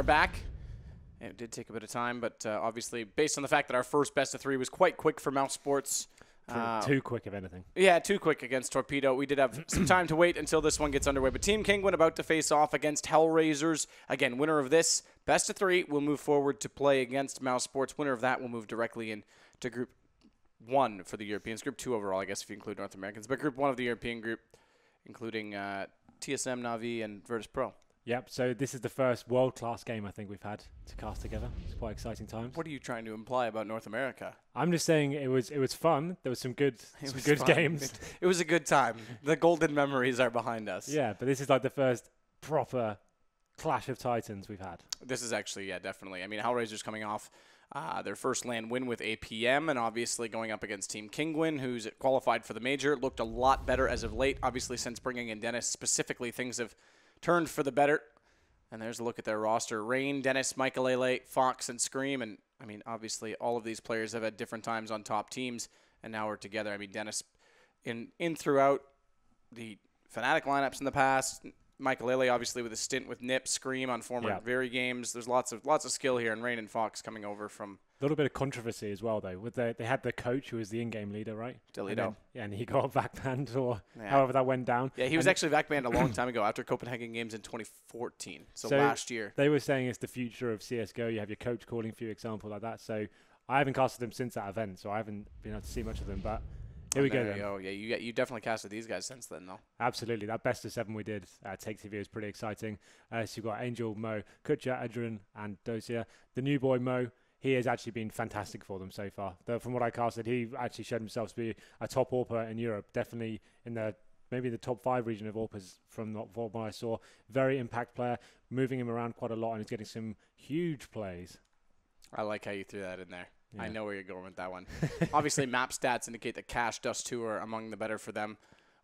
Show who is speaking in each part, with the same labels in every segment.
Speaker 1: are back. It did take a bit of time, but obviously, based on the fact that our first best of 3 was quite quick for Mouse Sports.
Speaker 2: Too quick, if anything.
Speaker 1: Yeah, too quick against Torpedo. We did have some time to wait until this one gets underway. But Team Kinguin about to face off against Hellraisers. Again, winner of this best of 3 will move forward to play against Mouse Sports. Winner of that will move directly into Group 1 for the Europeans. Group 2 overall, I guess, if you include North Americans. But Group 1 of the European group, including TSM, Na'Vi, and Virtus Pro.
Speaker 2: Yep, so this is the first world-class game I think we've had to cast together. It's quite exciting times.
Speaker 1: What are you trying to imply about North America?
Speaker 2: I'm just saying it was fun. There was some good games.
Speaker 1: It was a good time. The golden memories are behind us.
Speaker 2: Yeah, but this is like the first proper Clash of Titans we've had.
Speaker 1: This is actually, yeah, definitely. I mean, Hellraisers coming off their first LAN win with APM and obviously going up against Team Kinguin, who's qualified for the major. Looked a lot better as of late. Obviously, since bringing in Dennis specifically, things have turned for the better. And there's a look at their roster. Rain, Dennis, Michaelele, Fox, and Scream. And, I mean, obviously, all of these players have had different times on top teams, and now we're together. I mean, Dennis in throughout the Fnatic lineups in the past. Michaelele, obviously, with a stint with Nip, Scream on former Very games. There's lots of skill here, and Rain and Fox coming over from...
Speaker 2: A little bit of controversy as well, though. With they had the coach who was the in-game leader, right?
Speaker 1: Delido.
Speaker 2: And he got backbanned, or however that went down.
Speaker 1: Yeah, he was actually backbanned a long time ago after Copenhagen Games in 2014, so last year.
Speaker 2: They were saying it's the future of CSGO. You have your coach calling for you, example like that. So I haven't casted them since that event, so I haven't been able to see much of them. But here we go. Then.
Speaker 1: Yeah, you definitely casted these guys since then, though.
Speaker 2: Absolutely. That best of 7 we did at Take TV was pretty exciting. So you've got Angel, Mo, Kutcha, Adrian, and Dosia. The new boy, Mo, he has actually been fantastic for them so far. From what I casted, he actually showed himself to be a top AWPer in Europe, definitely in maybe the top 5 region of AWPers from what I saw. Very impact player, moving him around quite a lot, and he's getting some huge plays.
Speaker 1: I like how you threw that in there. Yeah. I know where you're going with that one. Obviously, map stats indicate that Cash, Dust2 are among the better for them.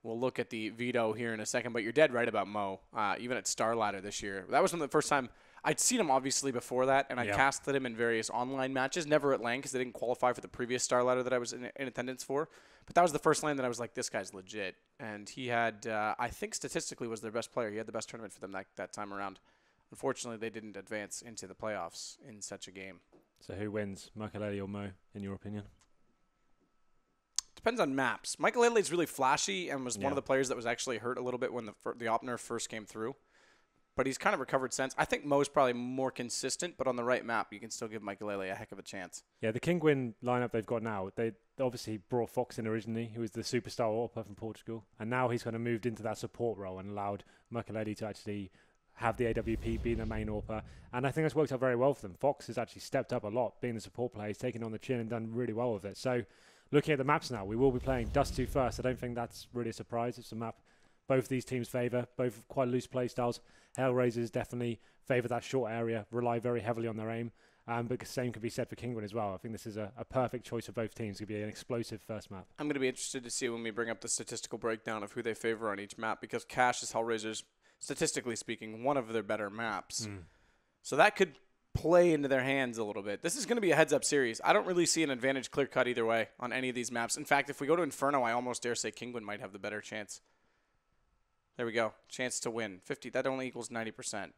Speaker 1: We'll look at the veto here in a second, but you're dead right about Mo. Even at Star Ladder this year, that was one of the first time I'd seen him obviously before that, and I casted him in various online matches, never at LAN because they didn't qualify for the previous Star Ladder that I was in attendance for. But that was the first LAN that I was like, this guy's legit. And he had, I think statistically was their best player. He had the best tournament for them that time around. Unfortunately, they didn't advance into the playoffs in such a game.
Speaker 2: So who wins, Michaelele or Mo, in your opinion?
Speaker 1: Depends on maps. Michaelele is really flashy and was one of the players that was actually hurt a little bit when the op nerf first came through. But he's kind of recovered since. I think Mo's probably more consistent, but on the right map, you can still give Michaelele a heck of a chance. Yeah,
Speaker 2: the Kinguin lineup they've got now, they obviously brought Fox in originally, who was the superstar AWPer from Portugal. And now he's kind of moved into that support role and allowed Michaelele to actually have the AWP be the main AWPer. And I think that's worked out very well for them. Fox has actually stepped up a lot, being the support player. He's taken on the chin and done really well with it. So looking at the maps now, we will be playing Dust2 first. I don't think that's really a surprise. It's a map both these teams favour, both quite loose play styles. Hellraisers definitely favour that short area, rely very heavily on their aim. But the same could be said for Kinguin as well. I think this is a perfect choice for both teams. It could be an explosive first map.
Speaker 1: I'm going to be interested to see when we bring up the statistical breakdown of who they favour on each map, because Cash is Hellraisers, statistically speaking, one of their better maps. So that could play into their hands a little bit. This is going to be a heads-up series. I don't really see an advantage clear-cut either way on any of these maps. In fact, if we go to Inferno, I almost dare say Kinguin might have the better chance. There we go. Chance to win. 50. That only equals 90%.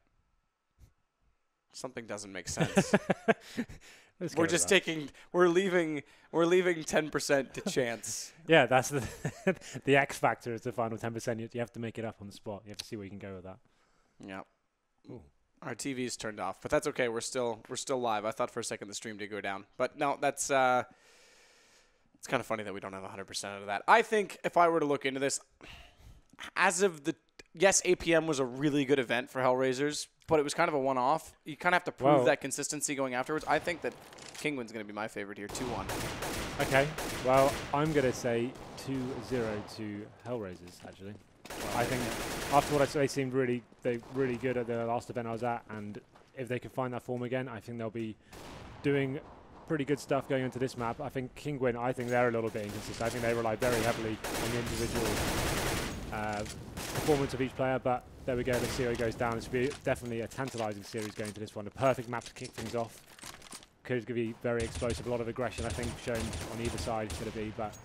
Speaker 1: Something doesn't make sense. We're just taking. We're leaving 10% to chance.
Speaker 2: Yeah, that's the X factor is the final 10%. You have to make it up on the spot. You have to see where you can go with that.
Speaker 1: Yeah. Ooh. Our TV's turned off, but that's okay. We're still live. I thought for a second the stream did go down, but no, that's it's kind of funny that we don't have 100% of that. I think if I were to look into this, as of yes, APM was a really good event for Hellraisers, but it was kind of a one-off. You kind of have to prove that consistency going afterwards. I think that Kinguin's going to be my favorite here, 2-1.
Speaker 2: Okay, well, I'm going to say 2-0 to Hellraisers, actually. I think after what I saw, they seemed really good at the last event I was at, and if they can find that form again, I think they'll be doing pretty good stuff going into this map. I think Kinguin, I think they're a little bit inconsistent. I think they rely very heavily on the individual performance of each player, but there we go. Let's see how it goes down. It's be definitely a tantalizing series going to this one. A perfect map to kick things off. Could be very explosive. A lot of aggression, I think, shown on either side could it be, but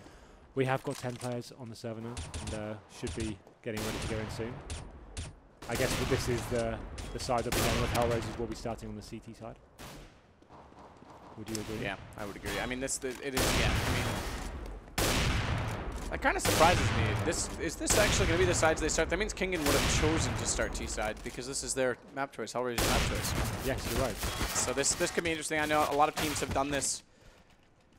Speaker 2: we have got 10 players on the server now and should be getting ready to go in soon. I guess this is the the side that we're going with. Hellraisers will be starting on the CT side. Would you agree?
Speaker 1: Yeah, I would agree. I mean, it is, yeah. I mean, that kind of surprises me. Is this actually going to be the sides they start? That means Kingen would have chosen to start T side because this is their map choice, Hellraiser's map choice.
Speaker 2: Yes, you're right.
Speaker 1: So this could be interesting. I know a lot of teams have done this.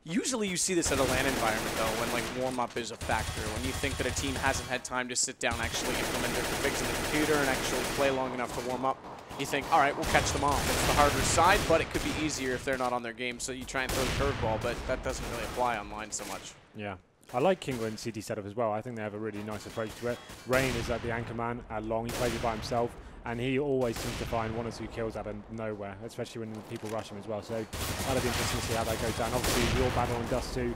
Speaker 1: Usually you see this at a LAN environment, though, when like warm-up is a factor. When you think that a team hasn't had time to sit down, actually implement their configs in the computer, and actually play long enough to warm up, you think, all right, we'll catch them off. It's the harder side, but it could be easier if they're not on their game. So you try and throw the curveball, but that doesn't really apply online so much.
Speaker 2: Yeah. I like Kingwin CT setup as well. I think they have a really nice approach to it. Rain is like the anchor man at long. He plays it by himself, and he always seems to find 1 or 2 kills out of nowhere, especially when people rush him as well. So that'll be interesting to see how that goes down. Obviously, we all battle on Dust 2.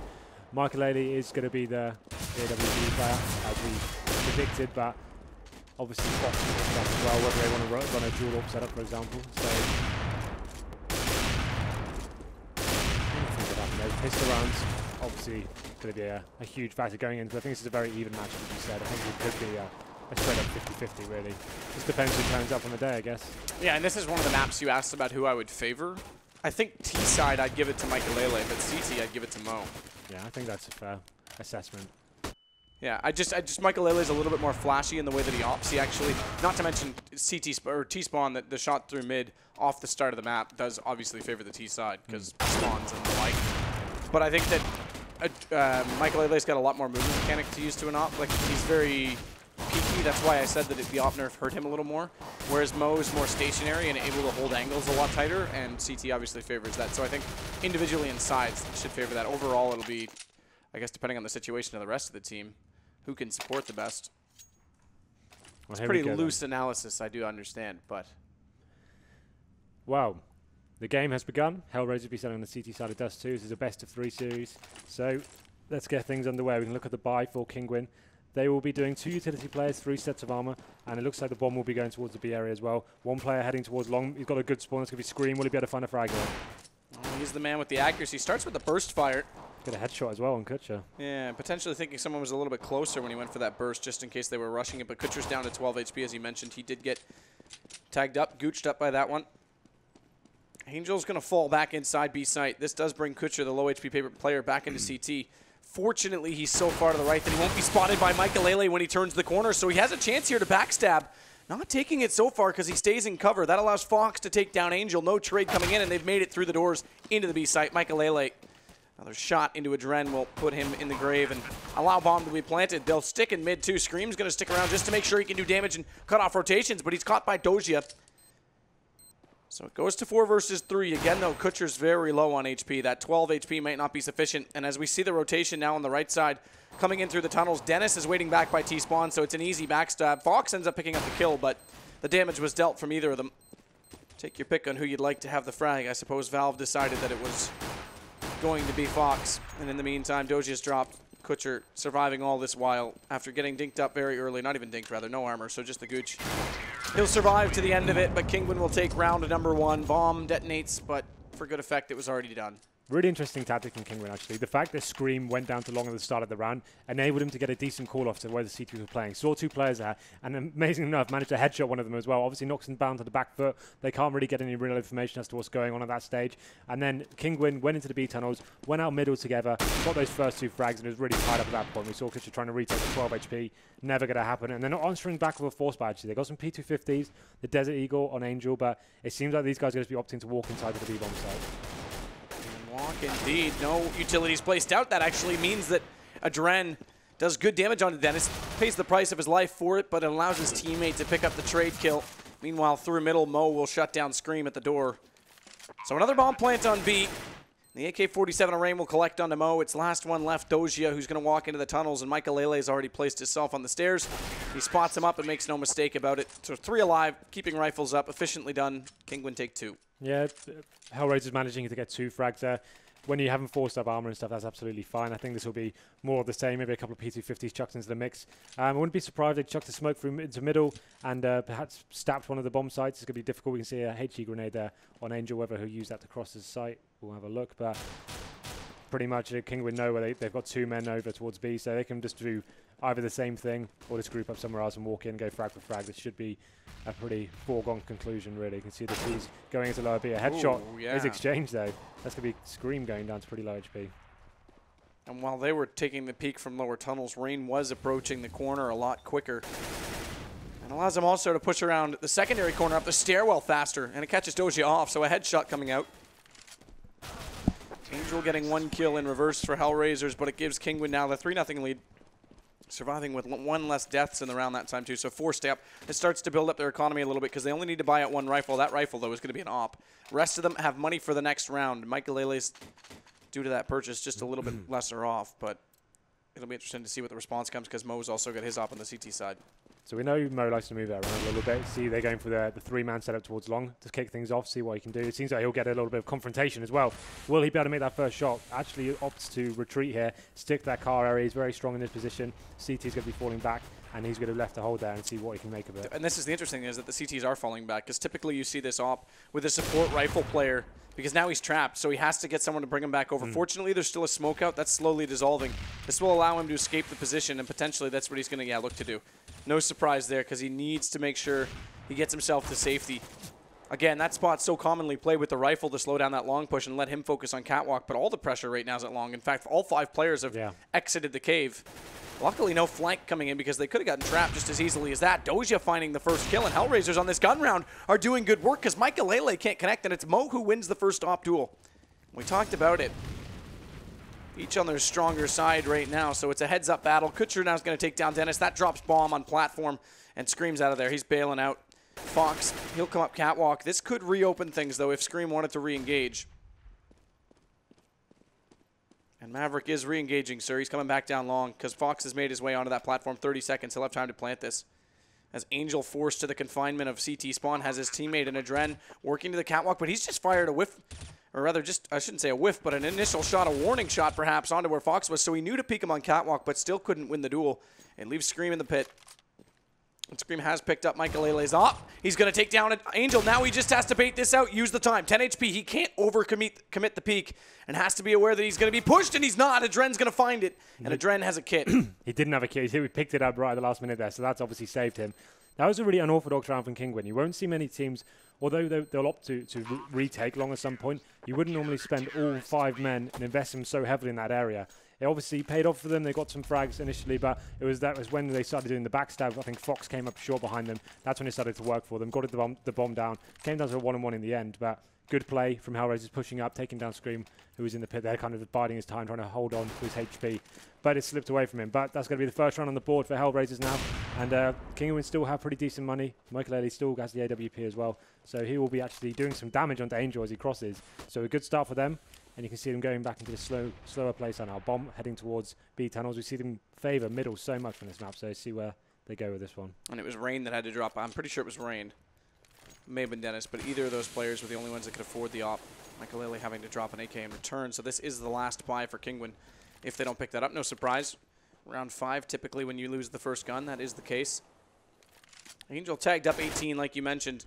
Speaker 2: Michael is going to be the AWP player, as we predicted, but obviously Fox will that as well, whether they want to run a dual AWP setup, for example. So anything could happen. Those pistol rounds, obviously, going to be a huge factor going in, but I think this is a very even matchup, as you said. I think it could be a straight up 50-50, really. Just depends who turns up on the day, I guess.
Speaker 1: Yeah, and this is one of the maps you asked about who I would favor. I think T side I'd give it to Michaelele, but CT I'd give it to Mo.
Speaker 2: Yeah, I think that's a fair assessment.
Speaker 1: Yeah, I just Michaelele is a little bit more flashy in the way that he opts. He actually, not to mention T-spawn, that the shot through mid off the start of the map does obviously favor the T side because spawns and the like. But I think that Michaelele's got a lot more movement mechanic to use to an op. Like, he's very peaky. That's why I said that the op nerf hurt him a little more. Whereas Mo is more stationary and able to hold angles a lot tighter, and CT obviously favors that. So I think individually in sides should favor that. Overall, it'll be, I guess, depending on the situation of the rest of the team, who can support the best.
Speaker 2: Well,
Speaker 1: it's pretty loose analysis, I do understand, but...
Speaker 2: Wow. The game has begun. Hellraiser will be selling on the CT side of Dust 2. This is a best-of-3 series. So let's get things underway. We can look at the buy for Kingwin. They will be doing 2 utility players, 3 sets of armor, and it looks like the bomb will be going towards the B area as well. 1 player heading towards long. He's got a good spawn. It's going to be Scream. Will he be able to find a frag there?
Speaker 1: Oh, he's the man with the accuracy. Starts with the burst fire.
Speaker 2: Got a headshot as well on Kutcher.
Speaker 1: Yeah, potentially thinking someone was a little bit closer when he went for that burst, just in case they were rushing it. But Kutcher's down to 12 HP, as he mentioned. He did get tagged up, gooched up by that one. Angel's going to fall back inside B site. This does bring Kutcher, the low HP player, back into CT. Fortunately, he's so far to the right that he won't be spotted by Michaelele when he turns the corner, so he has a chance here to backstab. Not taking it so far because he stays in cover. That allows Fox to take down Angel. No trade coming in, and they've made it through the doors into the B site. Michaelele, another shot into Adren will put him in the grave and allow bomb to be planted. They'll stick in mid too. Scream's going to stick around just to make sure he can do damage and cut off rotations, but he's caught by Doja. So it goes to 4 versus 3. Again, though, Kutcher's very low on HP. That 12 HP might not be sufficient. And as we see the rotation now on the right side, coming in through the tunnels, Dennis is waiting back by T-spawn, so it's an easy backstab. Fox ends up picking up the kill, but the damage was dealt from either of them. Take your pick on who you'd like to have the frag. I suppose Valve decided that it was going to be Fox. And in the meantime, Dojia's dropped. Kutcher surviving all this while after getting dinked up very early. Not even dinked, rather. No armor, so just the gooch. He'll survive to the end of it, but Kingwin will take round number 1. Bomb detonates, but for good effect, it was already done.
Speaker 2: Really interesting tactic in Kingwin, actually. The fact that Scream went down to long at the start of the round enabled him to get a decent call-off to where the CTs were playing. Saw 2 players there, and amazingly enough, managed to headshot one of them as well. Obviously, knocks him bound to the back foot. They can't really get any real information as to what's going on at that stage. And then Kingwin went into the B tunnels, went out middle together, got those first 2 frags, and it was really tied up at that point. We saw Kutcher trying to retake the 12 HP. Never going to happen. And they're not answering back with a force badge. They got some P250s, the Desert Eagle on Angel, but it seems like these guys are going to be opting to walk inside of the B-bomb site.
Speaker 1: Walk indeed. No utilities placed out. That actually means that Adren does good damage on Dennis, pays the price of his life for it, but it allows his teammate to pick up the trade kill. Meanwhile, through middle, Mo will shut down Scream at the door. So another bomb plant on B. The AK-47 array will collect onto Mo. It's last one left, Doja, who's going to walk into the tunnels, and Michaelele has already placed himself on the stairs. He spots him up and makes no mistake about it. So 3 alive, keeping rifles up, efficiently done. Kingwin take 2.
Speaker 2: Yeah, Hellraiser's managing to get 2 frags there. When you haven't forced up armor and stuff, that's absolutely fine. I think this will be more of the same, maybe a couple of P250s chucked into the mix. I wouldn't be surprised if they chucked a smoke through into middle and perhaps stabbed one of the bomb sites. It's going to be difficult. We can see a HE grenade there on Angel, whether he'll use that to cross his site. We'll have a look, but pretty much Kingwin know where they've got 2 men over towards B, so they can just do either the same thing or just group up somewhere else and walk in, go frag for frag. This should be a pretty foregone conclusion, really. You can see the C's going into lower B. A headshot is exchanged, though. That's going to be Scream going down to pretty low HP.
Speaker 1: And while they were taking the peak from lower tunnels, Rain was approaching the corner a lot quicker. And allows them also to push around the secondary corner up the stairwell faster, and it catches Doja off, so a headshot coming out. Angel getting 1 kill in reverse for Hellraisers, but it gives Kingwin now the 3-0 lead. Surviving with 1 less deaths in the round that time, too. So 4-step. It starts to build up their economy a little bit because they only need to buy out 1 rifle. That rifle, though, is going to be an op. Rest of them have money for the next round. Michaelele's, due to that purchase, just a little bit lesser off, but it'll be interesting to see what the response comes because Mo's also got his op on the CT side.
Speaker 2: So we know Mo likes to move that around a little bit. See, they're going for the 3-man setup towards long to kick things off, see what he can do. It seems like he'll get a little bit of confrontation as well. Will he be able to make that first shot? Actually opts to retreat here, stick that car area. He's very strong in this position. CT's going to be falling back, and he's going to be left to hold there and see what he can make of it.
Speaker 1: And this is the interesting thing, is that the CTs are falling back, because typically you see this op with a support rifle player, because now he's trapped, so he has to get someone to bring him back over. Fortunately, there's still a smoke out that's slowly dissolving. This will allow him to escape the position, and potentially that's what he's going to look to do. No surprise there, because he needs to make sure he gets himself to safety. Again, that spot's so commonly played with the rifle to slow down that long push and let him focus on catwalk, but all the pressure right now is at long. In fact, all 5 players have exited the cave. Luckily, no flank coming in because they could have gotten trapped just as easily as that. Doja finding the first kill, and Hellraisers on this gun round are doing good work because Michaelele can't connect, and it's Mo who wins the first op duel. We talked about it. Each on their stronger side right now, so it's a heads-up battle. Kutcher now is going to take down Dennis. That drops bomb on platform and Scream's out of there. He's bailing out. Fox, he'll come up catwalk. This could reopen things, though, if Scream wanted to re-engage. And Maverick is re-engaging, sir. He's coming back down long because Fox has made his way onto that platform. 30 seconds. He'll have time to plant this. As Angel, forced to the confinement of CT spawn, has his teammate in Adren working to the catwalk, but he's just fired a whiff, or rather just, I shouldn't say a whiff, but an initial shot, a warning shot perhaps, onto where Fox was. So he knew to peek him on catwalk, but still couldn't win the duel. And leaves Scream in the pit. And Scream has picked up Michaelele's op. He's going to take down Angel. Now he just has to bait this out, use the time. 10 HP. He can't commit the peak and has to be aware that he's going to be pushed, and he's not. Adren's going to find it, and Adren has a kit.
Speaker 2: He didn't have a kit. He picked it up right at the last minute there, so that's obviously saved him. That was a really unorthodox round from Kingwin. You won't see many teams, although they'll opt to retake long at some point, you wouldn't normally spend all 5 men and invest them so heavily in that area. It obviously paid off for them. They got some frags initially, but that was when they started doing the backstab. I think Fox came up short behind them. That's when it started to work for them. Got the bomb down. Came down to a 1-on-1 in the end, but good play from Hellraisers, pushing up, taking down Scream, who was in the pit there, kind of biding his time, trying to hold on to his HP. But it slipped away from him. But that's going to be the first round on the board for Hellraisers now. And Kingwin still have pretty decent money. Michaelele still has the AWP as well. So he will be actually doing some damage onto Angel as he crosses. So a good start for them. And you can see them going back into the slower place now. Bomb heading towards B tunnels. We see them favour middle so much on this map. So see where they go with this one.
Speaker 1: And it was Rain that had to drop. I'm pretty sure it was Rain. May have been Dennis, but either of those players were the only ones that could afford the op. Michaelele having to drop an AK in return. So this is the last buy for Kingwin. If they don't pick that up, no surprise. Round 5, typically when you lose the first gun, that is the case. Angel tagged up 18, like you mentioned.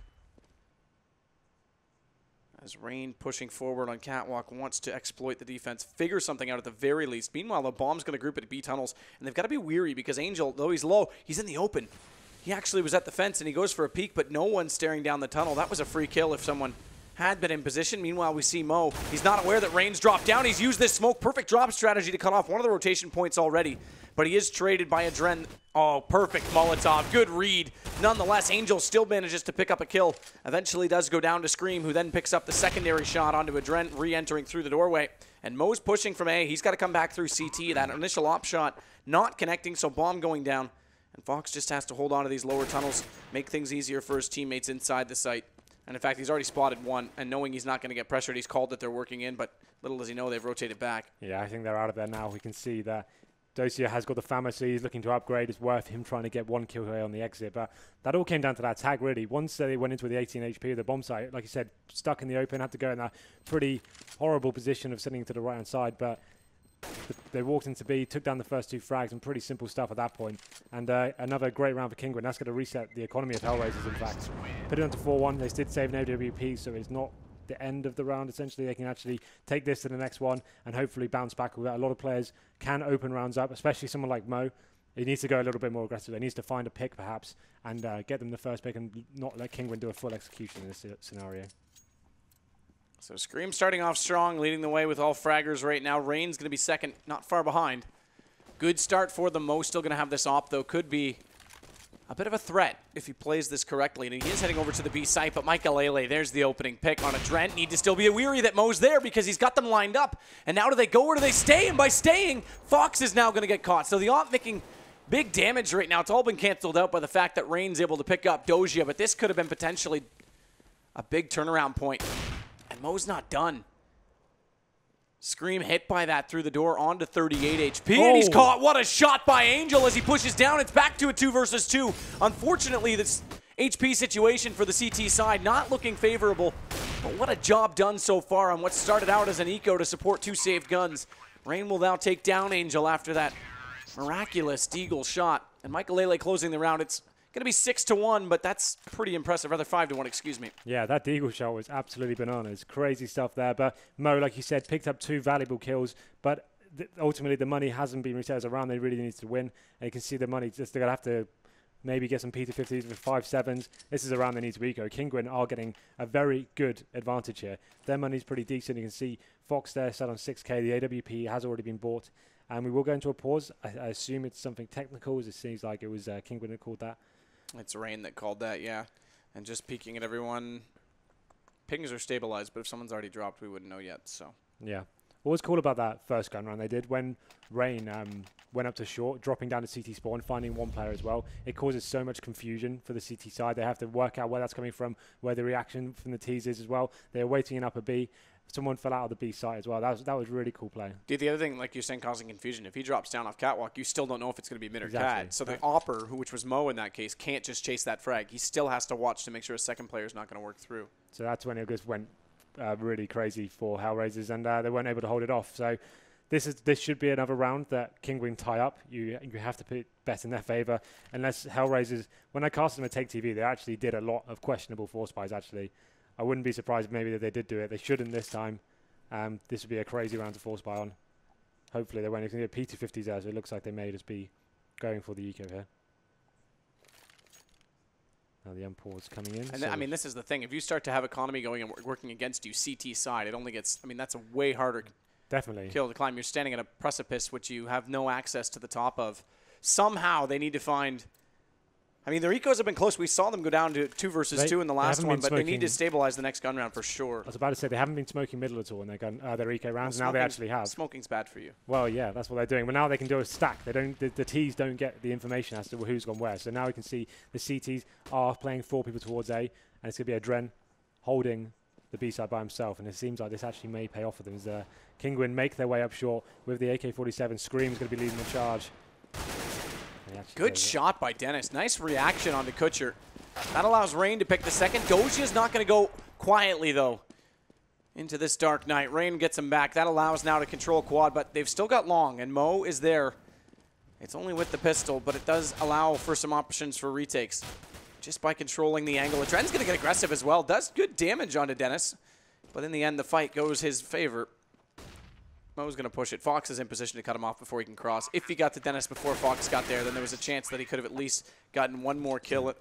Speaker 1: As Rain pushing forward on catwalk, wants to exploit the defense, figure something out at the very least. Meanwhile, the bomb's going to group at B tunnels, and they've got to be weary because Angel, though he's low, he's in the open. He actually was at the fence, and he goes for a peek, but no one's staring down the tunnel. That was a free kill if someone had been in position. Meanwhile, we see Mo. He's not aware that Rain's dropped down. He's used this smoke. Perfect drop strategy to cut off one of the rotation points already, but he is traded by Adren. Oh, perfect Molotov. Good read. Nonetheless, Angel still manages to pick up a kill. Eventually does go down to Scream, who then picks up the secondary shot onto Adren, re-entering through the doorway. And Mo's pushing from A. He's got to come back through CT. That initial op shot not connecting, so bomb going down. And Fox just has to hold on to these lower tunnels, make things easier for his teammates inside the site. And in fact, he's already spotted one, and knowing he's not going to get pressured, he's called that they're working in, but little does he know they've rotated back.
Speaker 2: Yeah, I think they're out of there now. We can see that Dosia has got the FAMA, so he's looking to upgrade. It's worth him trying to get 1 kill away on the exit, but that all came down to that tag, really. Once they went into the 18 HP of the bomb site, like you said, stuck in the open, had to go in that pretty horrible position of sitting to the right-hand side, but they walked into B, took down the first 2 frags, and pretty simple stuff at that point. And another great round for Kingwin. That's going to reset the economy of Hellraisers, in fact. Put it on to 4-1. They did save an AWP, so it's not the end of the round. Essentially, they can actually take this to the next one and hopefully bounce back with that. A lot of players can open rounds up, especially someone like Mo. He needs to go a little bit more aggressive. He needs to find a pick, perhaps, and get them the first pick and not let Kinguin do a full execution in this scenario.
Speaker 1: So Scream starting off strong, leading the way with all fraggers right now. Rain's going to be second, not far behind. Good start for them. Mo still going to have this op, though. Could be a bit of a threat if he plays this correctly. And he is heading over to the B site, but Michael, there's the opening pick on a Drent. Need to still be weary that Mo's there because he's got them lined up. And now do they go or do they stay? And by staying, Fox is now going to get caught. So the op making big damage right now. It's all been canceled out by the fact that Rain's able to pick up Doja, but this could have been potentially a big turnaround point. And Mo's not done. Scream hit by that through the door onto 38 HP, and he's caught. What a shot by Angel as he pushes down. It's back to a 2 versus 2. Unfortunately, this HP situation for the CT side not looking favorable, but what a job done so far on what started out as an eco to support 2 saved guns. Rain will now take down Angel after that miraculous Deagle shot. And Michael closing the round. It's going to be 6-1, but that's pretty impressive. Rather 5-1, excuse me.
Speaker 2: Yeah, that Deagle shot was absolutely bananas. Crazy stuff there. But Mo, like you said, picked up 2 valuable kills. But ultimately, the money hasn't been reset as a round. They really need to win. And you can see the money. Just they're going to have to maybe get some P250s with 5-7s. This is a round they need to eco. Kinguin are getting a very good advantage here. Their money's pretty decent. You can see Fox there set on 6K. The AWP has already been bought. And we will go into a pause. I assume it's something technical, as it seems like it was Kinguin that called that.
Speaker 1: It's Rain that called that, yeah. And just peeking at everyone, pings are stabilized, but if someone's already dropped, we wouldn't know yet, so.
Speaker 2: Yeah. What was cool about that first gun round they did, when Rain went up to short, dropping down to CT spawn, finding one player as well, it causes so much confusion for the CT side. They have to work out where that's coming from, where the reaction from the T's is as well. They're waiting in upper B. Someone fell out of the B site as well. That was really cool play.
Speaker 1: Dude, the other thing, like you're saying, causing confusion. If he drops down off catwalk, you still don't know if it's going to be mid or cat. So the opper, which was Mo in that case, can't just chase that frag. He still has to watch to make sure a second player is not going to work through.
Speaker 2: So that's when it just went really crazy for Hellraisers, and they weren't able to hold it off. So this should be another round that Kinguin tie up. You have to put bet in their favor, unless Hellraisers. When I cast them at Take TV, they actually did a lot of questionable force buys. Actually, I wouldn't be surprised maybe that they did do it. They shouldn't this time. This would be a crazy round to force buy on. Hopefully they won't. It's going to get P250s there, so it looks like they may just be going for the eco here. Now the M4's coming in.
Speaker 1: And I mean, this is the thing. If you start to have economy going and working against you, CT side, it only gets, I mean, that's a way harder kill to climb. You're standing at a precipice which you have no access to the top of. Somehow they need to find, I mean, their ecos have been close. We saw them go down to 2 versus 2 in the last one, but they need to stabilize the next gun round for sure.
Speaker 2: I was about to say, they haven't been smoking middle at all in their eco rounds. Well, now they actually have.
Speaker 1: Smoking's bad for you.
Speaker 2: Well, yeah, that's what they're doing. But now they can do a stack. They don't. The Ts don't get the information as to who's gone where. So now we can see the CTs are playing 4 people towards A, and it's going to be a Dren holding the B side by himself. And it seems like this actually may pay off for them as Kinguin make their way up short with the AK-47. Scream's going to be leading the charge.
Speaker 1: Good shot by Dennis. Nice reaction on the Kutcher. That allows Rain to pick the second. Dojia's not going to go quietly, though, into this Dark Knight. Rain gets him back. That allows now to control quad, but they've still got long, and Mo is there. It's only with the pistol, but it does allow for some options for retakes just by controlling the angle. Dren's going to get aggressive as well. Does good damage onto Dennis, but in the end, the fight goes his favor. Mo's going to push it. Fox is in position to cut him off before he can cross. If he got to Dennis before Fox got there, then there was a chance that he could have at least gotten one more kill.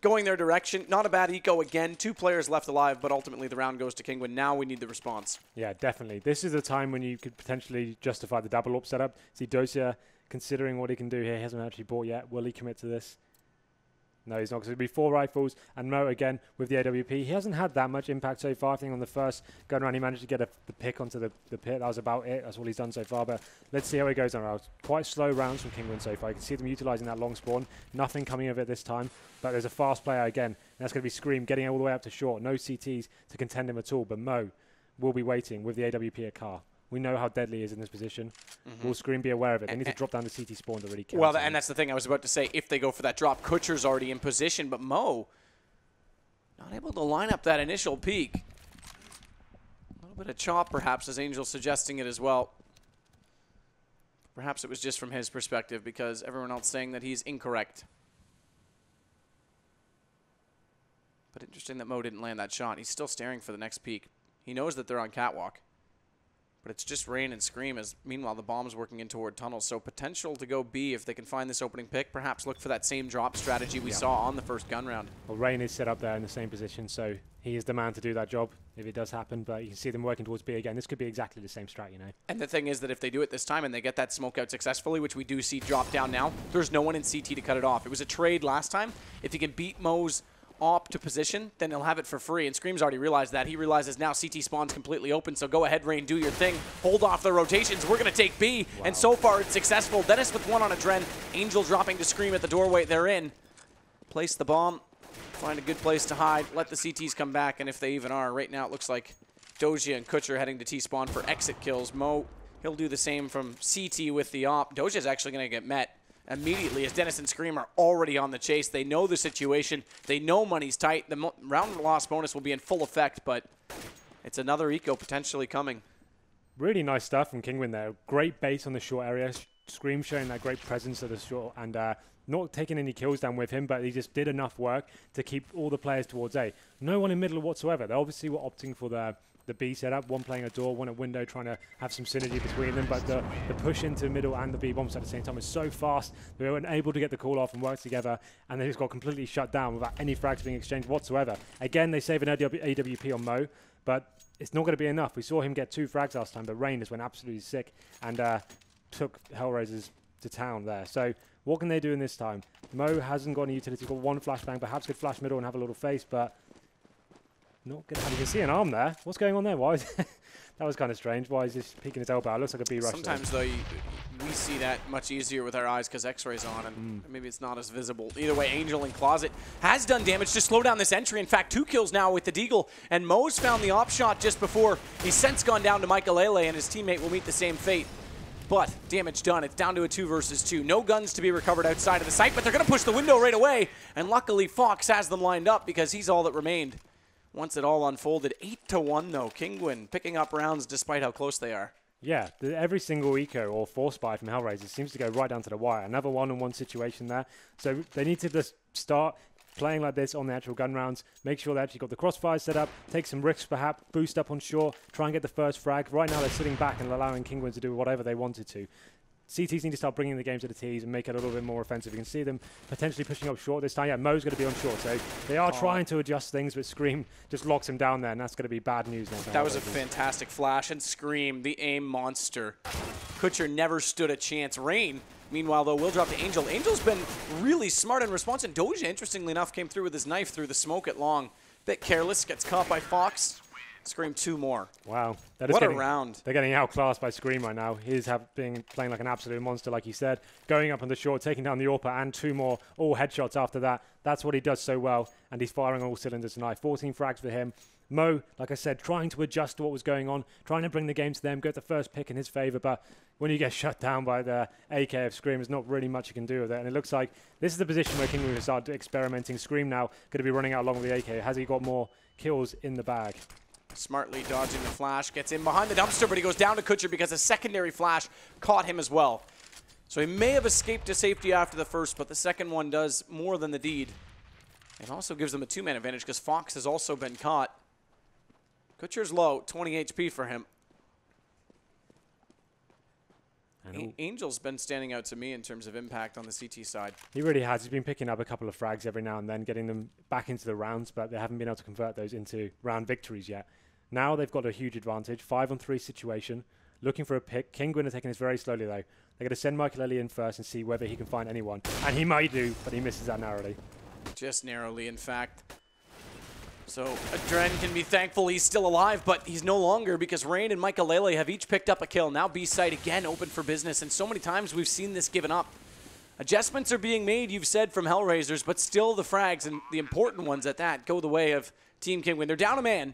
Speaker 1: Going their direction. Not a bad eco again. 2 players left alive, but ultimately the round goes to Kinguin. Now we need the response.
Speaker 2: Yeah, definitely. This is the time when you could potentially justify the double AWP setup. See Dosia considering what he can do here. He hasn't actually bought yet. Will he commit to this? No, he's not, because it'll be 4 rifles, and Mo again with the AWP. He hasn't had that much impact so far. I think on the first gun round he managed to get the pick onto the pit. That was about it. That's all he's done so far, but let's see how he goes on rounds. Quite slow rounds from Kinguin so far. You can see them utilising that long spawn. Nothing coming of it this time, but there's a fast player again, and that's going to be Scream getting all the way up to short. No CTs to contend him at all, but Mo will be waiting with the AWP at car. We know how deadly he is in this position. Will Scream be aware of it? They need to drop down the CT spawn to really kill.
Speaker 1: Well, and that's the thing I was about to say. If they go for that drop, Kutcher's already in position, but Mo not able to line up that initial peak. A little bit of chop, perhaps, as Angel suggesting it as well. Perhaps it was just from his perspective because everyone else saying that he's incorrect. But interesting that Mo didn't land that shot. He's still staring for the next peak. He knows that they're on catwalk. But it's just Rain and Scream as, meanwhile, the bomb's working in toward tunnels. So potential to go B if they can find this opening pick. Perhaps look for that same drop strategy we saw on the first gun round.
Speaker 2: Well, Rain is set up there in the same position, so he is the man to do that job if it does happen. But you can see them working towards B again. This could be exactly the same strat, you know.
Speaker 1: And the thing is that if they do it this time and they get that smoke out successfully, which we do see drop down now, there's no one in CT to cut it off. It was a trade last time. If he can beat Mo's op to position, then he'll have it for free. And Scream's already realized that. He realizes now CT spawn's completely open, so go ahead, Rain, do your thing. Hold off the rotations. We're going to take B. Wow. And so far, it's successful. Dennis with one on Adren. Angel dropping to Scream at the doorway. They're in. Place the bomb. Find a good place to hide. Let the CTs come back, and if they even are. Right now, it looks like Doja and Kutcher heading to T-spawn for exit kills. Mo, he'll do the same from CT with the op. Doja's actually going to get met immediately as Dennis and Scream are already on the chase. They know the situation. They know money's tight. The round loss bonus will be in full effect, but it's another eco potentially coming.
Speaker 2: Really nice stuff from Kinguin there. Great base on the short area. Scream showing that great presence of the short and not taking any kills down with him, but he just did enough work to keep all the players towards A. No one in middle whatsoever. They obviously were opting for the B setup, one playing a door, one at window, trying to have some synergy between them, but the push into middle and the B bombs at the same time is so fast, they weren't able to get the call off and work together, and they just got completely shut down without any frags being exchanged whatsoever. Again, they save an AWP on Mo, but it's not going to be enough. We saw him get 2 frags last time, but Rain just went absolutely sick and took Hellraisers to town there. So what can they do in this time? Mo hasn't got any utility, he's got 1 flashbang, perhaps could flash middle and have a little face, but not good. You can see an arm there. What's going on there? Why is that was kind of strange. Why is this peeking his elbow? It looks like a B rush.
Speaker 1: Sometimes, though, we see that much easier with our eyes because X-ray's on, and maybe it's not as visible. Either way, Angel in Closet has done damage to slow down this entry. In fact, 2 kills now with the Deagle, and Mo's found the op shot just before. He's since gone down to Michael, and his teammate will meet the same fate. But damage done. It's down to a 2 versus 2. No guns to be recovered outside of the site, but they're going to push the window right away. And luckily, Fox has them lined up because he's all that remained. Once it all unfolded, 8-1 though. Kinguin picking up rounds despite how close they are.
Speaker 2: Yeah, every single eco or force buy from Hellraiser seems to go right down to the wire. Another one-on-one situation there. So they need to just start playing like this on the actual gun rounds. Make sure they actually got the crossfire set up, take some risks perhaps, boost up on shore, try and get the first frag. Right now they're sitting back and allowing Kinguin to do whatever they wanted to. CTs need to start bringing the game to the T's and make it a little bit more offensive. You can see them potentially pushing up short this time. Yeah, Mo's going to be on short, so they are trying to adjust things, but Scream just locks him down there, and that's going to be bad news now.
Speaker 1: That was a fantastic flash, and Scream, the aim monster. Kutcher never stood a chance. Rain, meanwhile, though, will drop to Angel. Angel's been really smart in response, and Doja, interestingly enough, came through with his knife through the smoke at long. Bit careless, gets caught by Fox. Scream 2 more.
Speaker 2: Wow.
Speaker 1: What a round.
Speaker 2: They're getting outclassed by Scream right now. He's playing like an absolute monster, like he said. Going up on the short, taking down the AWPer and 2 more, all headshots after that. That's what he does so well, and he's firing on all cylinders tonight. 14 frags for him. Mo, like I said, trying to adjust to what was going on, trying to bring the game to them, get the first pick in his favor, but when you get shut down by the AK of Scream, there's not really much you can do with it, and it looks like this is the position where Kinguin will start experimenting. Scream now going to be running out along with the AK. Has he got more kills in the bag?
Speaker 1: Smartly dodging the flash, gets in behind the dumpster, but he goes down to Kutcher because a secondary flash caught him as well. So he may have escaped to safety after the first, but the second one does more than the deed. It also gives them a 2-man advantage because Fox has also been caught. Kutcher's low, 20 HP for him. Angel's been standing out to me in terms of impact on the CT side.
Speaker 2: He really has. He's been picking up a couple of frags every now and then, getting them back into the rounds, but they haven't been able to convert those into round victories yet. Now they've got a huge advantage. 5-on-3 situation. Looking for a pick. Kinguin are taking this very slowly, though. They're going to send Michael Ellie in first and see whether he can find anyone. And he might do, but he misses that narrowly.
Speaker 1: Just narrowly, in fact. So Adren can be thankful he's still alive, but he's no longer because Rain and Michael Lele have each picked up a kill. Now B-site again open for business, and so many times we've seen this given up. Adjustments are being made, you've said, from Hellraisers, but still the frags, and the important ones at that, go the way of Team Kinguin. They're down a man.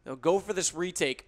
Speaker 1: They'll go for this retake,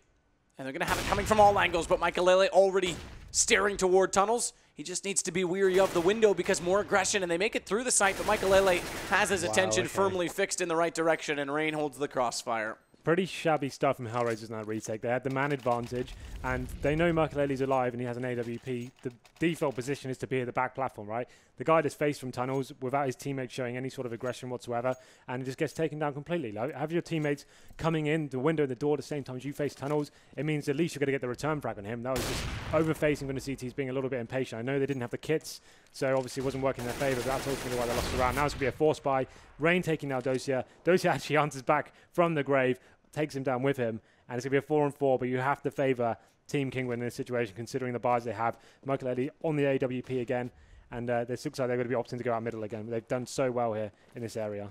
Speaker 1: and they're going to have it coming from all angles, but Michael Lele already staring toward tunnels. He just needs to be weary of the window because more aggression, and they make it through the site, but Michael Lele has his attention firmly fixed in the right direction, and Rain holds the crossfire.
Speaker 2: pretty shabby stuff from Hellraisers in that retake. They had the man advantage, and they know Merkelele's alive and he has an AWP. The default position is to be at the back platform, right? The guy just faced from tunnels without his teammates showing any sort of aggression whatsoever, and it just gets taken down completely. Like, have your teammates coming in the window and the door at the same time as you face tunnels. It means at least you're going to get the return frag on him. That was just overfacing when the CTs being a little bit impatient. I know they didn't have the kits, so obviously it wasn't working in their favour, but that's ultimately why they lost the round. Now it's going to be a force buy. Rain taking out Dosia. Dosia actually answers back from the grave, takes him down with him, and it's going to be a 4-on-4, but you have to favour Team Kinguin in this situation, considering the buys they have. Merkelele on the AWP again, and this looks like they're going to be opting to go out middle again, but they've done so well here in this area.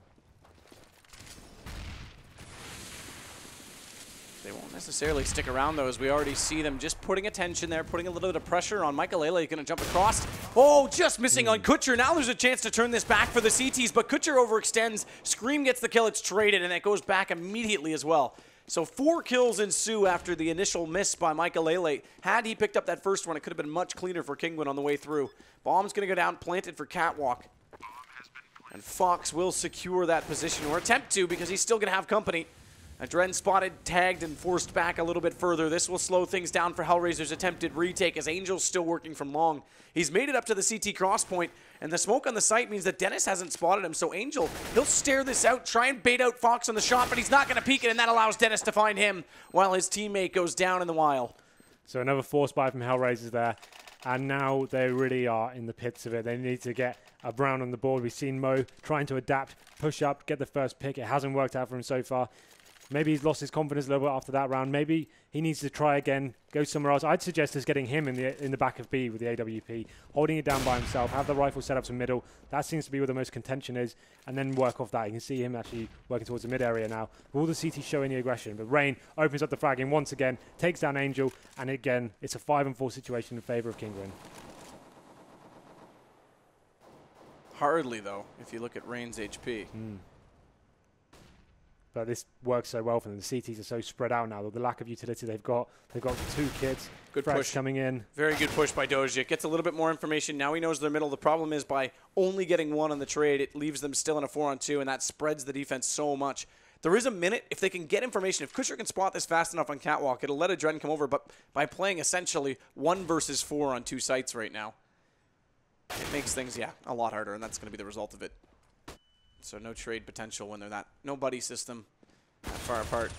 Speaker 1: They won't necessarily stick around, though, as we already see them just putting attention there, putting a little bit of pressure on Merkelele. Going to jump across. Oh, just missing on Kutcher. Now there's a chance to turn this back for the CTs, but Kutcher overextends. Scream gets the kill. It's traded, and it goes back immediately as well. So 4 kills ensue after the initial miss by Merkelele. Had he picked up that first one, it could have been much cleaner for Kinguin on the way through. Bomb's going to go down, planted for Catwalk. And Fox will secure that position, or attempt to, because he's still going to have company. Adren spotted, tagged, and forced back a little bit further. This will slow things down for Hellraiser's attempted retake as Angel's still working from long. He's made it up to the CT cross point, and the smoke on the site means that Dennis hasn't spotted him, so Angel, he'll stare this out, try and bait out Fox on the shot, but he's not going to peek it, and that allows Dennis to find him while his teammate goes down in the wild.
Speaker 2: So another force buy from Hellraisers there, and now they really are in the pits of it. They need to get a Brown on the board. We've seen Mo trying to adapt, push up, get the first pick. It hasn't worked out for him so far. Maybe he's lost his confidence a little bit after that round. Maybe he needs to try again, go somewhere else. I'd suggest just getting him in the back of B with the AWP, holding it down by himself, have the rifle set up to middle. That seems to be where the most contention is, and then work off that. You can see him actually working towards the mid area now. All the CTs showing the aggression, but Rain opens up the fragging once again, takes down Angel, and again, it's a 5-on-4 situation in favour of Kinguin.
Speaker 1: Hardly, though, if you look at Rain's HP.
Speaker 2: But this works so well for them. The CTs are so spread out now. The lack of utility they've got 2 kids.
Speaker 1: Good
Speaker 2: Frags
Speaker 1: push
Speaker 2: coming in.
Speaker 1: Very good push by Doja. Gets a little bit more information. Now he knows their middle. The problem is by only getting 1 on the trade, it leaves them still in a 4-on-2, and that spreads the defense so much. There is a minute. If they can get information, if Kutcher can spot this fast enough on Catwalk, it'll let Adren come over. But by playing essentially 1 versus 4 on 2 sites right now, it makes things, a lot harder, and that's going to be the result of it. So no trade potential when they're that. No buddy system that far apart.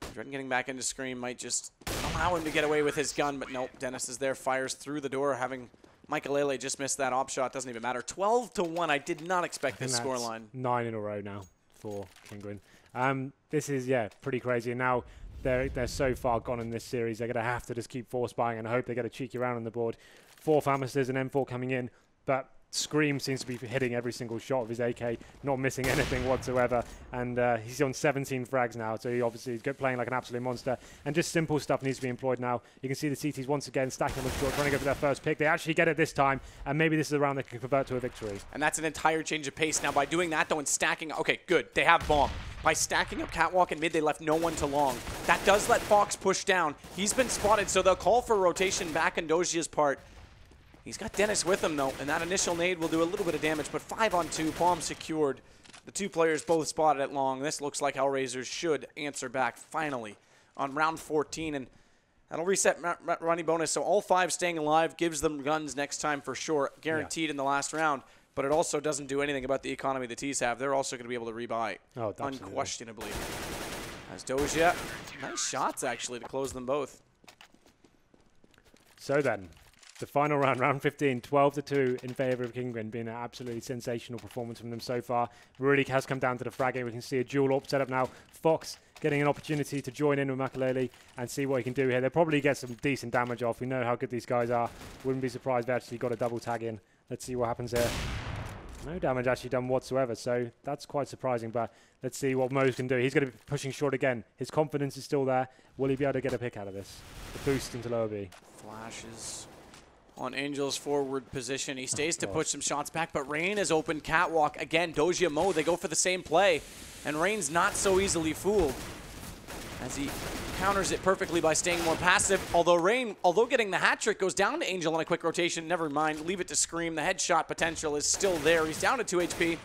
Speaker 1: Adren getting back into Scream might just allow him to get away with his gun, but nope. Dennis is there, fires through the door, having Merkelele just missed that op shot. Doesn't even matter. 12-1. I did not expect this scoreline.
Speaker 2: 9 in a row now for Kinguin. This is, pretty crazy. And now they're so far gone in this series. They're going to have to just keep force buying and hope they get a cheeky round on the board. 4 Famisters and M4 coming in, but Scream seems to be hitting every single shot of his AK, not missing anything whatsoever, and he's on 17 frags now, so he obviously is playing like an absolute monster, and just simple stuff needs to be employed now. You can see the CTs once again stacking them short, trying to go for their first pick. They actually get it this time, and maybe this is a round that can convert to a victory.
Speaker 1: And that's an entire change of pace. Now by doing that though and stacking, okay, good, they have bomb. By stacking up Catwalk and mid, they left no one to long. That does let Fox push down. He's been spotted, so they'll call for rotation back on Dojia's part. He's got Dennis with him, though, and that initial nade will do a little bit of damage, but 5-on-2, bomb secured. The 2 players both spotted at long. This looks like Hellraisers should answer back, finally, on round 14, and that'll reset Ronnie bonus, so all 5 staying alive gives them guns next time for sure, guaranteed in the last round, but it also doesn't do anything about the economy the T's have. They're also going to be able to rebuy, unquestionably. As Doja, nice shots, actually, to close them both.
Speaker 2: So then, the final round, round 15, 12-2 in favour of Kinguin, being an absolutely sensational performance from them so far. Really has come down to the fragging. We can see a dual AWP set up now. Fox getting an opportunity to join in with Merkelele and see what he can do here. They'll probably get some decent damage off. We know how good these guys are. Wouldn't be surprised if they actually got a double tag in. Let's see what happens here. No damage actually done whatsoever, so that's quite surprising, but let's see what Mo's can do. He's going to be pushing short again. His confidence is still there. Will he be able to get a pick out of this? The boost into lower B.
Speaker 1: Flashes on Angel's forward position. He stays to push some shots back, but Rain has opened Catwalk. Again, Doja Mo, they go for the same play, and Rain's not so easily fooled as he counters it perfectly by staying more passive. Although Rain, getting the hat trick, goes down to Angel on a quick rotation. Never mind, leave it to Scream. The headshot potential is still there. He's down to 2 HP.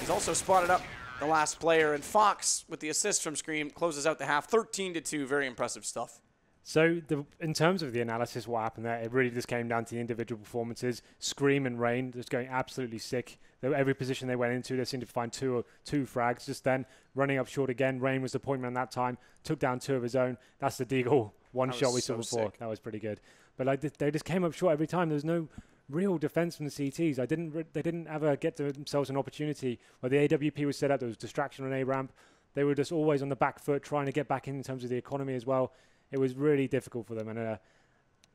Speaker 1: He's also spotted up the last player. And Fox, with the assist from Scream, closes out the half 13-2. Very impressive stuff.
Speaker 2: So in terms of the analysis, what happened there, it really just came down to the individual performances. Scream and Rain just going absolutely sick. Every position they went into, they seemed to find two frags. Just then, running up short again. Rain was the point man that time, took down 2 of his own. That's the Deagle one shot we saw before. Sick. That was pretty good. But like they just came up short every time. There was no real defense from the CTs. They didn't ever get themselves an opportunity where the AWP was set up. There was distraction on A-ramp. They were just always on the back foot, trying to get back in terms of the economy as well. It was really difficult for them, and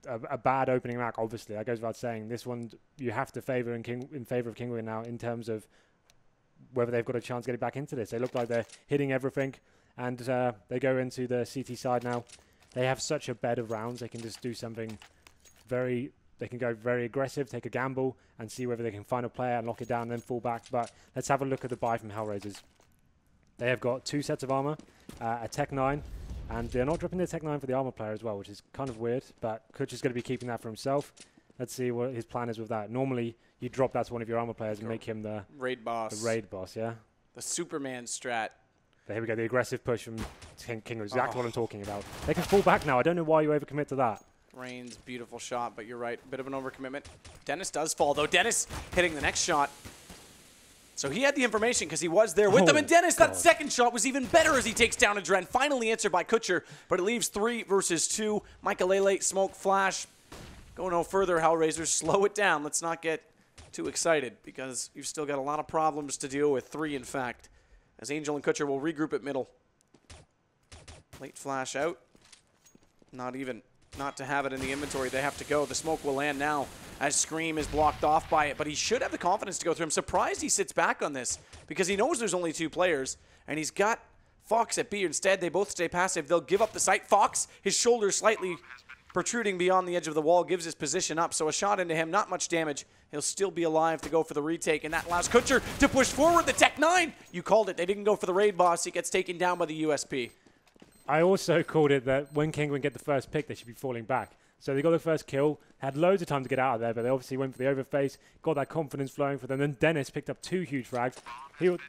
Speaker 2: a bad opening rack, obviously. That goes without saying. This one you have to favour in favour of Kinguin now in terms of whether they've got a chance getting back into this. They look like they're hitting everything, and they go into the CT side now. They have such a bed of rounds. They can just do something they can go very aggressive, take a gamble, and see whether they can find a player and lock it down and then fall back. But let's have a look at the buy from Hellraisers. They have got 2 sets of armor, a Tech 9, and they're not dropping their Tech 9 for the armor player as well, which is kind of weird, but Kutch is going to be keeping that for himself. Let's see what his plan is with that. Normally, you drop that to one of your armor players and make him the
Speaker 1: raid boss.
Speaker 2: The raid boss, yeah?
Speaker 1: The Superman strat.
Speaker 2: Here we go, the aggressive push from King, exactly what I'm talking about. They can fall back now. I don't know why you overcommit to that.
Speaker 1: Rain's beautiful shot, but you're right. Bit of an overcommitment. Dennis does fall, though. Dennis hitting the next shot. So he had the information because he was there with them. And Dennis, that second shot was even better as he takes down Adren. Finally answered by Kutcher, but it leaves 3 versus 2. Michael smoke flash. Go no further, Hellraisers. Slow it down. Let's not get too excited because you've still got a lot of problems to deal with. 3, in fact, as Angel and Kutcher will regroup at middle. Late flash out. Not to have it in the inventory. They have to go. The smoke will land now as Scream is blocked off by it, but he should have the confidence to go through. I'm surprised he sits back on this because he knows there's only 2 players, and he's got Fox at B. Instead, they both stay passive. They'll give up the site. Fox, his shoulder slightly protruding beyond the edge of the wall, gives his position up, so a shot into him, not much damage. He'll still be alive to go for the retake, and that allows Kutcher to push forward. The Tech 9, you called it. They didn't go for the raid boss. He gets taken down by the USP.
Speaker 2: I also called it that when Kinguin get the first pick, they should be falling back. So they got the first kill, had loads of time to get out of there, but they obviously went for the overface, got that confidence flowing for them. Then Dennis picked up 2 huge frags.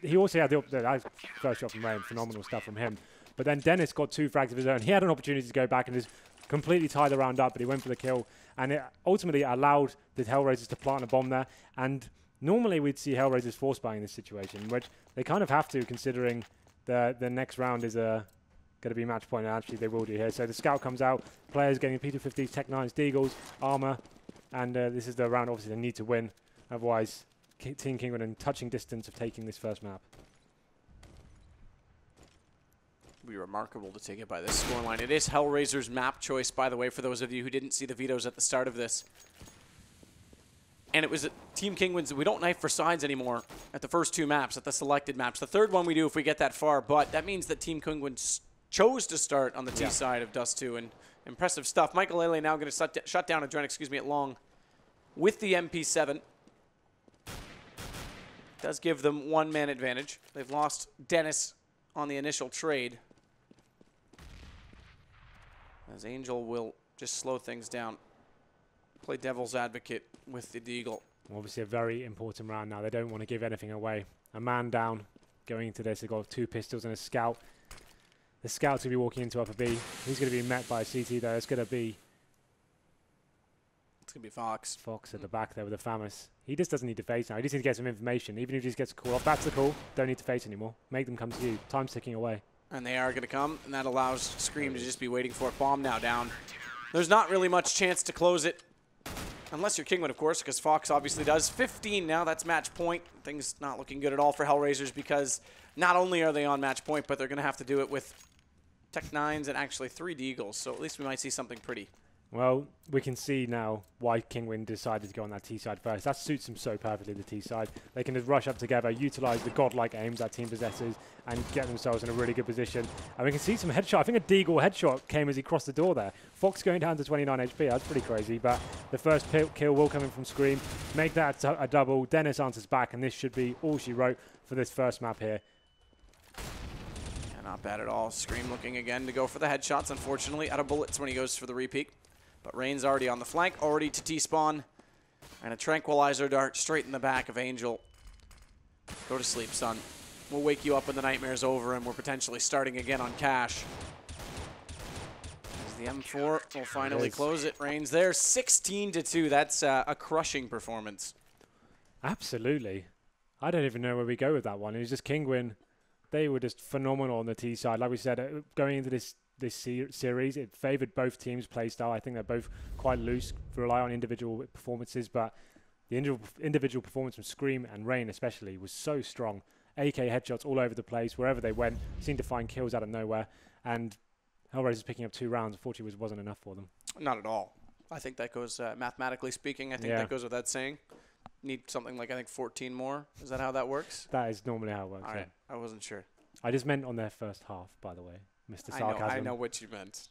Speaker 2: He also had the first shot from Rain, phenomenal stuff from him. But then Dennis got 2 frags of his own. He had an opportunity to go back and just completely tie the round up, but he went for the kill. And it ultimately allowed the Hellraisers to plant a bomb there. And normally we'd see Hellraisers force buying in this situation, which they kind of have to, considering the next round is going to be match point, and actually they will do here. So the scout comes out, players getting P250s, Tech 9s, Deagles, armor, and this is the round obviously they need to win. Otherwise, Team Kinguin in touching distance of taking this first map.
Speaker 1: It would be remarkable to take it by this scoreline. It is Hellraiser's map choice, by the way, for those of you who didn't see the vetoes at the start of this. And it was Team Kinguin's. We don't knife for sides anymore at the first 2 maps, at the selected maps. The third one we do if we get that far, but that means that Team Kinguin chose to start on the T side of Dust 2, and impressive stuff. Michael now going to shut down Adren, at long with the MP7. Does give them 1-man advantage. They've lost Dennis on the initial trade, as Angel will just slow things down. Play devil's advocate with the Deagle.
Speaker 2: Obviously a very important round now. They don't want to give anything away. A man down going into this. They've got 2 pistols and a scout. The scout's going to be walking into upper B. He's going to be met by a CT there. It's going to be
Speaker 1: Fox.
Speaker 2: Fox at the back there with the FAMAS. He just doesn't need to face now. He just needs to get some information. Even if he just gets a call off, that's the call. Don't need to face anymore. Make them come to you. Time's ticking away.
Speaker 1: And they are going to come, and that allows Scream to just be waiting for it. Bomb now down. There's not really much chance to close it. Unless you're Kinguin, of course, because Fox obviously does. 15 now, that's match point. Things not looking good at all for Hellraisers because not only are they on match point, but they're going to have to do it with Tech 9s and actually 3 Deagles. So at least we might see something pretty.
Speaker 2: Well, we can see now why Kinguin decided to go on that T side first. That suits them so perfectly, the T side. They can just rush up together, utilize the godlike aims that team possesses, and get themselves in a really good position. And we can see some headshot. I think a Deagle headshot came as he crossed the door there. Fox going down to 29 HP. That's pretty crazy. But the first kill will come in from Scream. Make that a double. Dennis answers back, and this should be all she wrote for this first map here.
Speaker 1: Yeah, not bad at all. Scream looking again to go for the headshots. Unfortunately, out of bullets when he goes for the repeat. But Rain's already on the flank, already to T-spawn. And a tranquilizer dart straight in the back of Angel. Go to sleep, son. We'll wake you up when the nightmare's over and we're potentially starting again on cash. As the M4 will finally close it. Reigns there, 16-2. That's a crushing performance.
Speaker 2: Absolutely. I don't even know where we go with that one. It was just Kinguin. They were just phenomenal on the T side. Like we said, going into this series, it favoured both teams' play style. I think they're both quite loose, rely on individual performances, but the individual performance from Scream and Rain especially was so strong. AK headshots all over the place, wherever they went, seemed to find kills out of nowhere, and Hellraiser's picking up 2 rounds. Unfortunately, wasn't enough for them.
Speaker 1: Not at all. I think that goes, mathematically speaking, I think that goes without saying. Need something like, I think, 14 more. Is that how that works?
Speaker 2: That is normally how it works.
Speaker 1: All right, I wasn't sure.
Speaker 2: I just meant on their first half, by the way, Mr. Sarcasm.
Speaker 1: I know what you meant.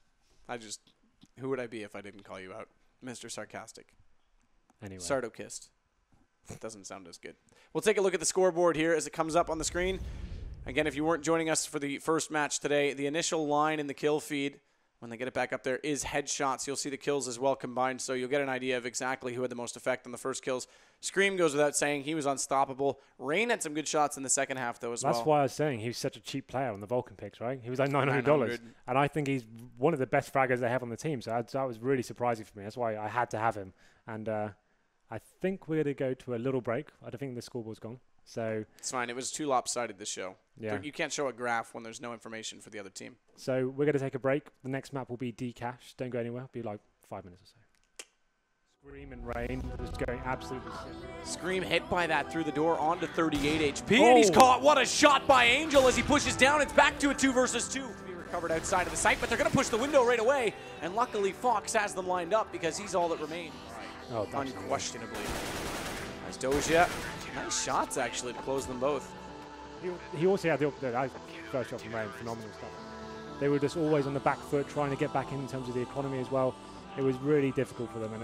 Speaker 1: Who would I be if I didn't call you out? Mr. Sarcastic.
Speaker 2: Anyway.
Speaker 1: Sardokist. Doesn't sound as good. We'll take a look at the scoreboard here as it comes up on the screen. Again, if you weren't joining us for the first match today, the initial line in the kill feed, when they get it back up there, is headshots. You'll see the kills as well combined, so you'll get an idea of exactly who had the most effect on the first kills. Scream goes without saying. He was unstoppable. Rain had some good shots in the second half, though, as well.
Speaker 2: That's why I was saying he was such a cheap player on the Vulcan picks, right? He was like $900. And I think he's one of the best fraggers they have on the team, so that was really surprising for me. That's why I had to have him. And I think we're going to go to a little break. I don't think the scoreboard's gone. So
Speaker 1: it's fine. It was too lopsided, this show.
Speaker 2: Yeah.
Speaker 1: You can't show a graph when there's no information for the other team.
Speaker 2: So we're going to take a break. The next map will be D-Cash. Don't go anywhere. It'll be like 5 minutes or so. Scream and Rain just going absolutely sick.
Speaker 1: Scream hit by that through the door onto 38 HP. And he's caught. What a shot by Angel as he pushes down. It's back to a 2 versus 2. Be recovered outside of the site, but they're going to push the window right away. And luckily, Fox has them lined up because he's all that remains.
Speaker 2: Oh,
Speaker 1: unquestionably. Nice Doja. Nice shots, actually, to close them both.
Speaker 2: He also had the first shot from Rain, phenomenal stuff. They were just always on the back foot, trying to get back in terms of the economy as well. It was really difficult for them, and